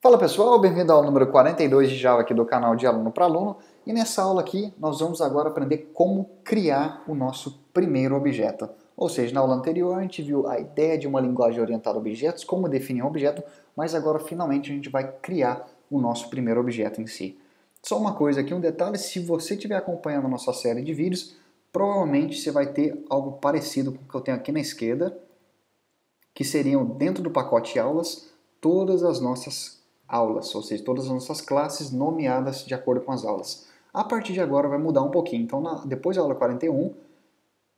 Fala pessoal, bem-vindo ao número 42 de Java aqui do canal de Aluno para Aluno. E nessa aula aqui nós vamos agora aprender como criar o nosso primeiro objeto. Ou seja, na aula anterior a gente viu a ideia de uma linguagem orientada a objetos, como definir um objeto, mas agora finalmente a gente vai criar o nosso primeiro objeto em si. Só uma coisa aqui, um detalhe, se você estiver acompanhando a nossa série de vídeos, provavelmente você vai ter algo parecido com o que eu tenho aqui na esquerda, que seriam dentro do pacote aulas, todas as nossas aulas, ou seja, todas as nossas classes nomeadas de acordo com as aulas. A partir de agora vai mudar um pouquinho, então depois da aula 41,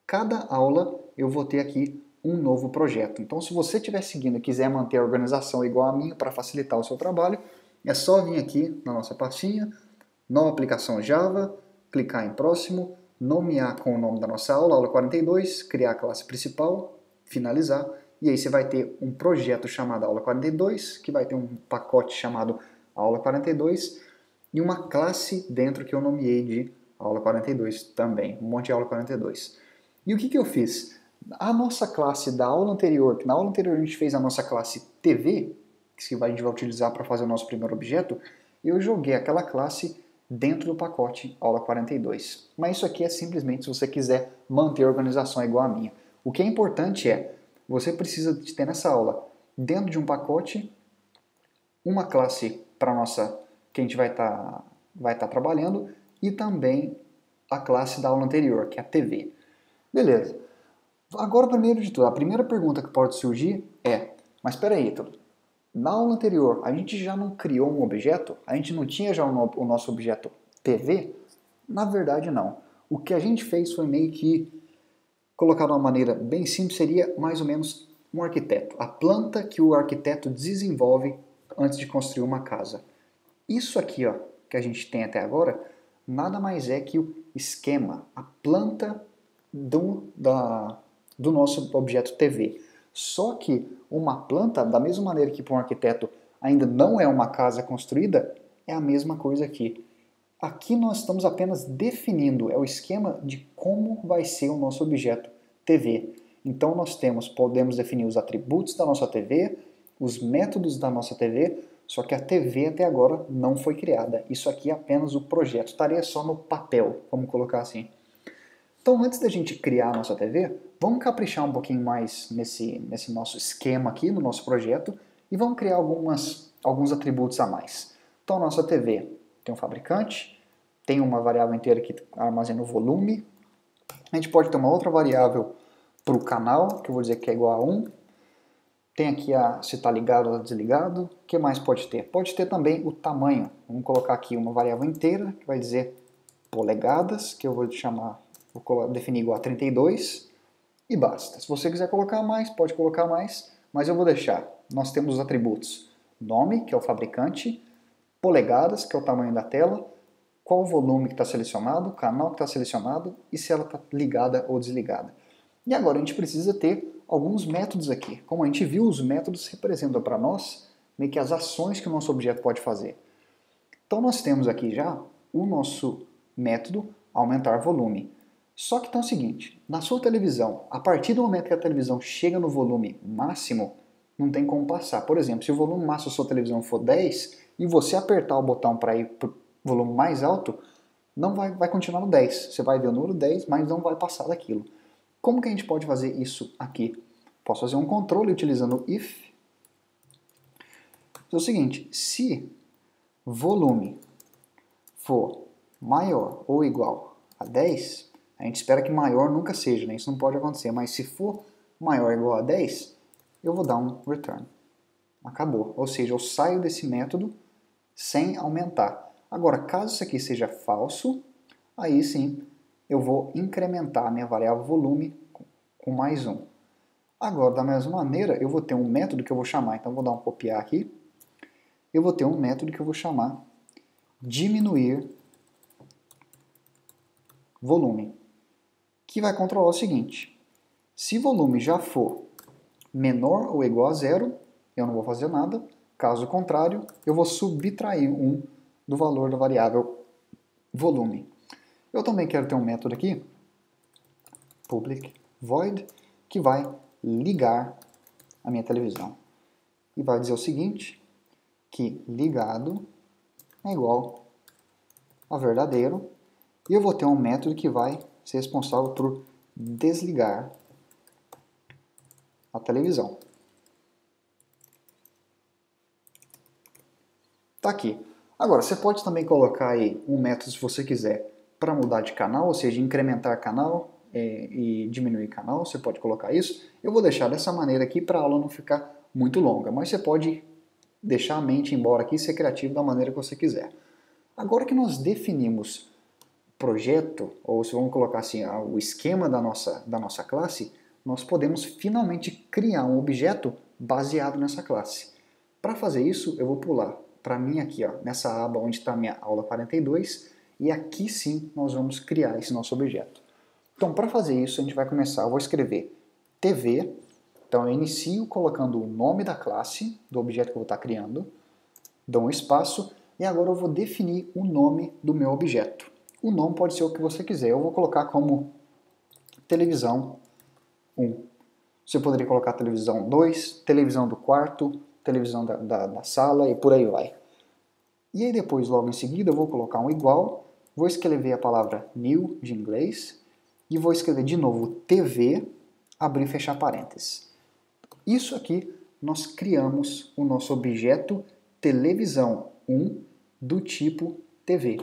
cada aula eu vou ter aqui um novo projeto. Então se você estiver seguindo e quiser manter a organização igual a minha para facilitar o seu trabalho, é só vir aqui na nossa pastinha, nova aplicação Java, clicar em próximo, nomear com o nome da nossa aula, aula 42, criar a classe principal, finalizar, e aí você vai ter um projeto chamado aula 42, que vai ter um pacote chamado aula 42 e uma classe dentro que eu nomeei de aula 42 também, um monte de aula 42. E o que eu fiz? A nossa classe da aula anterior, que na aula anterior a gente fez a nossa classe TV, que a gente vai utilizar para fazer o nosso primeiro objeto, eu joguei aquela classe dentro do pacote aula 42. Mas isso aqui é simplesmente se você quiser manter a organização igual a minha. O que é importante é, você precisa de ter nessa aula, dentro de um pacote, uma classe para nossa que a gente vai tá trabalhando e também a classe da aula anterior, que é a TV. Beleza. Agora, primeiro de tudo, a primeira pergunta que pode surgir é, mas espera aí, Ítalo, na aula anterior a gente já não criou um objeto? A gente não tinha já o nosso objeto TV? Na verdade não. O que a gente fez foi meio que colocar de uma maneira bem simples, seria mais ou menos um arquiteto. A planta que o arquiteto desenvolve antes de construir uma casa. Isso aqui, ó, que a gente tem até agora, nada mais é que o esquema, a planta do nosso objeto TV. Só que uma planta, da mesma maneira que para um arquiteto ainda não é uma casa construída, é a mesma coisa aqui. Aqui nós estamos apenas definindo, é o esquema de como vai ser o nosso objeto TV. Então nós podemos definir os atributos da nossa TV, os métodos da nossa TV, só que a TV até agora não foi criada. Isso aqui é apenas o projeto, estaria só no papel, vamos colocar assim. Então antes da gente criar a nossa TV, vamos caprichar um pouquinho mais nesse nosso esquema aqui, no nosso projeto, e vamos criar alguns atributos a mais. Então a nossa TV tem um fabricante, tem uma variável inteira que armazena o volume, a gente pode ter uma outra variável para o canal, que eu vou dizer que é igual a 1, tem aqui se está ligado ou desligado, o que mais pode ter? Pode ter também o tamanho, vamos colocar aqui uma variável inteira, que vai dizer polegadas, que eu vou definir igual a 32, e basta. Se você quiser colocar mais, pode colocar mais, mas eu vou deixar. Nós temos os atributos nome, que é o fabricante, polegadas, que é o tamanho da tela, qual o volume que está selecionado, o canal que está selecionado e se ela está ligada ou desligada. E agora a gente precisa ter alguns métodos aqui. Como a gente viu, os métodos representam para nós meio que as ações que o nosso objeto pode fazer. Então nós temos aqui já o nosso método aumentar volume. Só que então é o seguinte, na sua televisão, a partir do momento que a televisão chega no volume máximo, não tem como passar. Por exemplo, se o volume máximo da sua televisão for 10 e você apertar o botão para ir para o volume mais alto, não vai continuar no 10. Você vai ver o número 10, mas não vai passar daquilo. Como que a gente pode fazer isso aqui? Posso fazer um controle utilizando o if. É o seguinte, se volume for maior ou igual a 10, a gente espera que maior nunca seja, né? Isso não pode acontecer, mas se for maior ou igual a 10, eu vou dar um return. Acabou. Ou seja, eu saio desse método sem aumentar. Agora, caso isso aqui seja falso, aí sim eu vou incrementar a minha variável volume com mais um. Agora, da mesma maneira, eu vou ter um método que eu vou chamar, então eu vou dar um copiar aqui, eu vou ter um método que eu vou chamar diminuir volume, que vai controlar o seguinte, se volume já for menor ou igual a zero, eu não vou fazer nada, caso contrário, eu vou subtrair 1 do valor da variável volume. Eu também quero ter um método aqui, public void, que vai ligar a minha televisão. E vai dizer o seguinte, que ligado é igual a verdadeiro, e eu vou ter um método que vai ser responsável por desligar a televisão. Tá aqui. Agora, você pode também colocar aí um método, se você quiser, para mudar de canal, ou seja, incrementar canal e diminuir canal, você pode colocar isso. Eu vou deixar dessa maneira aqui para a aula não ficar muito longa, mas você pode deixar a mente embora aqui e ser criativo da maneira que você quiser. Agora que nós definimos projeto, ou se vamos colocar assim, o esquema da nossa classe, nós podemos finalmente criar um objeto baseado nessa classe. Para fazer isso, eu vou pular para mim aqui, ó, nessa aba onde está a minha aula 42, e aqui sim nós vamos criar esse nosso objeto. Então, para fazer isso, a gente vai começar, eu vou escrever TV, então eu inicio colocando o nome da classe, do objeto que eu vou estar criando, dou um espaço, e agora eu vou definir o nome do meu objeto. O nome pode ser o que você quiser, eu vou colocar como televisão 1. Você poderia colocar televisão 2, televisão do quarto, televisão da sala e por aí vai. E aí depois, logo em seguida, eu vou colocar um igual, vou escrever a palavra new de inglês e vou escrever de novo TV, abrir e fechar parênteses. Isso aqui nós criamos o nosso objeto televisão 1 do tipo TV.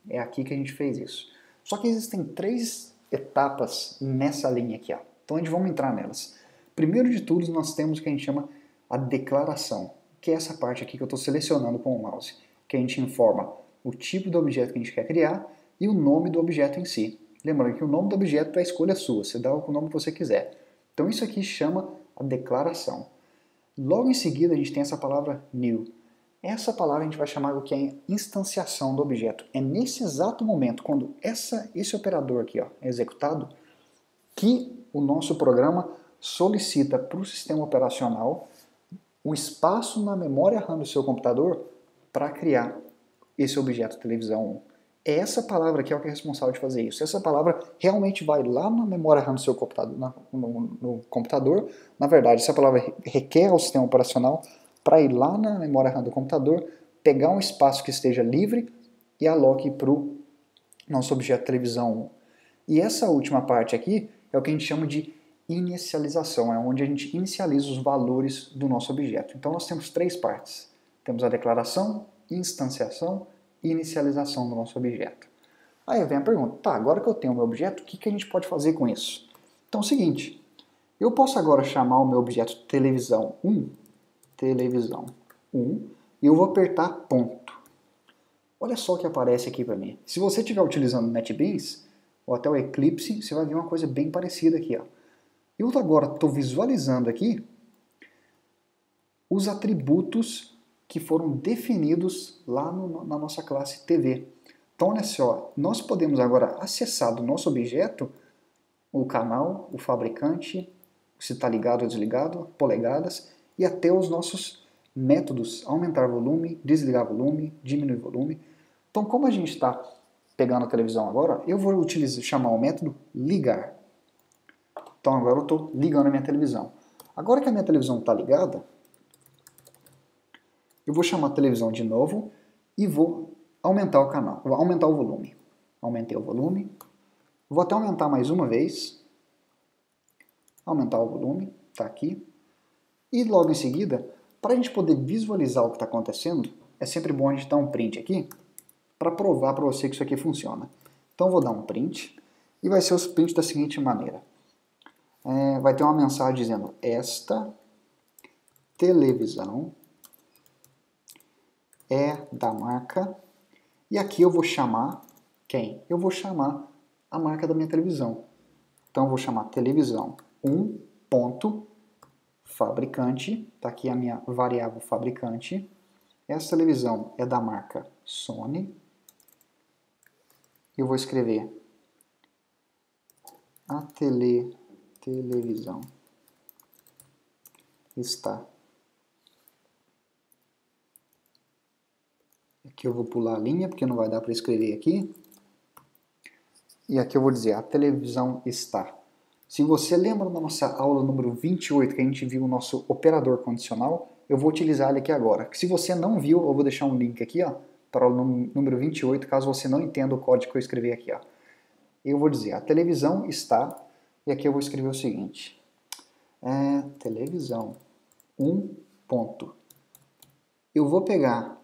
É aqui que a gente fez isso. Só que existem 3 etapas nessa linha aqui, ó. Então a gente vamos entrar nelas. Primeiro de tudo, nós temos o que a gente chama a declaração, que é essa parte aqui que eu estou selecionando com o mouse, que a gente informa o tipo do objeto que a gente quer criar e o nome do objeto em si. Lembrando que o nome do objeto é a escolha sua, você dá o nome que você quiser. Então isso aqui chama a declaração. Logo em seguida a gente tem essa palavra new. Essa palavra a gente vai chamar o que é instanciação do objeto. É nesse exato momento, quando esse operador aqui ó, é executado, que o nosso programa solicita para o sistema operacional um espaço na memória RAM do seu computador para criar esse objeto televisão 1. Essa palavra aqui é o que é responsável de fazer isso. Essa palavra realmente vai lá na memória RAM do seu computador, no computador. Na verdade, essa palavra requer ao sistema operacional para ir lá na memória RAM do computador, pegar um espaço que esteja livre e aloque para o nosso objeto televisão 1. E essa última parte aqui é o que a gente chama de inicialização, é onde a gente inicializa os valores do nosso objeto. Então nós temos 3 partes. Temos a declaração, instanciação e inicialização do nosso objeto. Aí vem a pergunta, tá, agora que eu tenho o meu objeto, o que a gente pode fazer com isso? Então é o seguinte, eu posso agora chamar o meu objeto televisão 1, e eu vou apertar ponto. Olha só o que aparece aqui para mim. Se você estiver utilizando o NetBeans, ou até o Eclipse, você vai ver uma coisa bem parecida aqui, ó. Eu agora estou visualizando aqui os atributos que foram definidos lá na nossa classe TV. Então, olha só, nós podemos agora acessar do nosso objeto o canal, o fabricante, se está ligado ou desligado, polegadas, e até os nossos métodos, aumentar volume, desligar volume, diminuir volume. Então, como a gente está pegando a televisão agora, eu vou chamar o método ligar. Então agora eu estou ligando a minha televisão. Agora que a minha televisão está ligada, eu vou chamar a televisão de novo e vou aumentar o canal, vou aumentar o volume. Aumentei o volume. Vou até aumentar mais uma vez. Aumentar o volume, está aqui. E logo em seguida, para a gente poder visualizar o que está acontecendo, é sempre bom a gente dar um print aqui para provar para você que isso aqui funciona. Então eu vou dar um print e vai ser o print da seguinte maneira. Vai ter uma mensagem dizendo esta televisão é da marca, e aqui eu vou chamar quem? Eu vou chamar a marca da minha televisão. Então eu vou chamar televisão 1 ponto fabricante, está aqui a minha variável fabricante. Essa televisão é da marca Sony. Eu vou escrever a televisão está. Aqui eu vou pular a linha, porque não vai dar para escrever aqui. E aqui eu vou dizer, a televisão está. Se você lembra da nossa aula número 28, que a gente viu o nosso operador condicional, eu vou utilizar ele aqui agora. Se você não viu, eu vou deixar um link aqui, ó, para o número 28, caso você não entenda o código que eu escrevi aqui, ó. Eu vou dizer, a televisão está, e aqui eu vou escrever o seguinte, televisão 1 ponto. Eu vou pegar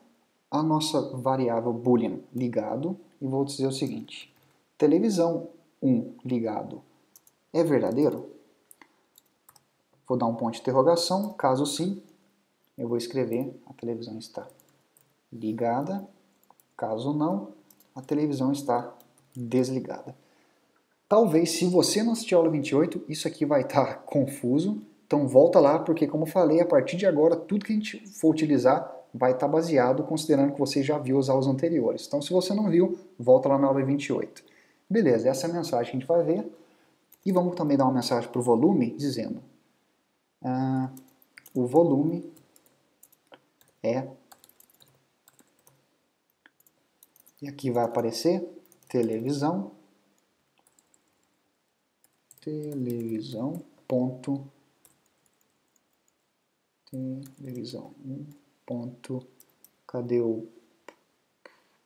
a nossa variável boolean ligado e vou dizer o seguinte, televisão 1 ligado é verdadeiro? Vou dar um ponto de interrogação, caso sim, eu vou escrever a televisão está ligada, caso não, a televisão está desligada. Talvez, se você não assistiu a aula 28, isso aqui vai estar confuso, então volta lá, porque como eu falei, a partir de agora, tudo que a gente for utilizar vai estar baseado, considerando que você já viu as aulas anteriores. Então, se você não viu, volta lá na aula 28. Beleza, essa é a mensagem que a gente vai ver. E vamos também dar uma mensagem para o volume, dizendo o volume é... E aqui vai aparecer televisão ponto, televisão 1 ponto, cadê o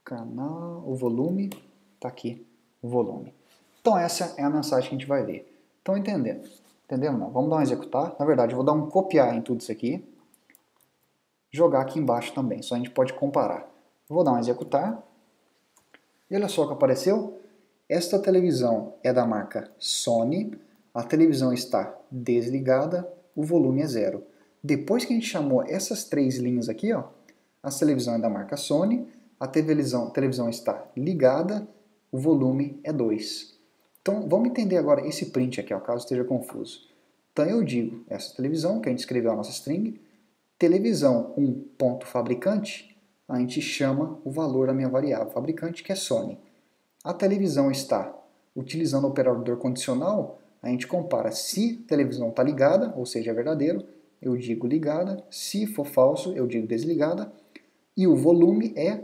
canal, o volume, tá aqui, o volume. Então essa é a mensagem que a gente vai ver. Estão entendendo? Entendendo? Não? Vamos dar um executar, na verdade eu vou dar um copiar em tudo isso aqui, jogar aqui embaixo também, só a gente pode comparar. Eu vou dar um executar, e olha só o que apareceu. Esta televisão é da marca Sony, a televisão está desligada, o volume é 0. Depois que a gente chamou essas três linhas aqui, ó, a televisão é da marca Sony, a televisão está ligada, o volume é 2. Então vamos entender agora esse print aqui, ó, caso esteja confuso. Então eu digo, essa televisão, que a gente escreveu a nossa string, televisão 1 ponto fabricante, a gente chama o valor da minha variável fabricante, que é Sony. A televisão está utilizando o operador condicional, a gente compara se a televisão está ligada, ou seja, é verdadeiro, eu digo ligada, se for falso, eu digo desligada, e o volume é,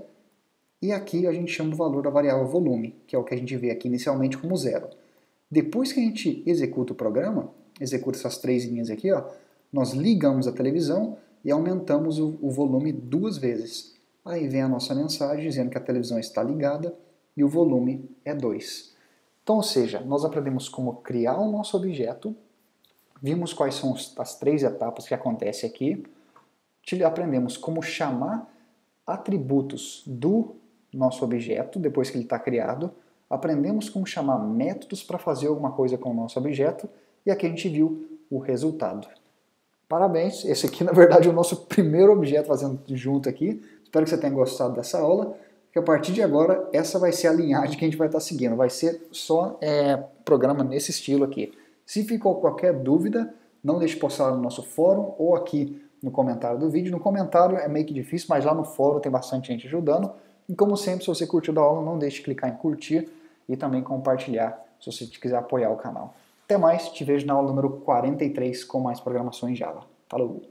e aqui a gente chama o valor da variável volume, que é o que a gente vê aqui inicialmente como 0. Depois que a gente executa o programa, executa essas três linhas aqui, ó, nós ligamos a televisão e aumentamos o volume 2 vezes. Aí vem a nossa mensagem dizendo que a televisão está ligada, e o volume é 2. Então, ou seja, nós aprendemos como criar o nosso objeto, vimos quais são as três etapas que acontecem aqui, aprendemos como chamar atributos do nosso objeto, depois que ele está criado, aprendemos como chamar métodos para fazer alguma coisa com o nosso objeto, e aqui a gente viu o resultado. Parabéns, esse aqui na verdade é o nosso primeiro objeto fazendo junto aqui, espero que você tenha gostado dessa aula, que a partir de agora, essa vai ser a linhagem que a gente vai estar seguindo. Vai ser só programa nesse estilo aqui. Se ficou qualquer dúvida, não deixe postar no nosso fórum ou aqui no comentário do vídeo. No comentário é meio que difícil, mas lá no fórum tem bastante gente ajudando. E como sempre, se você curtiu da aula, não deixe de clicar em curtir e também compartilhar se você quiser apoiar o canal. Até mais, te vejo na aula número 43 com mais programações Java. Falou!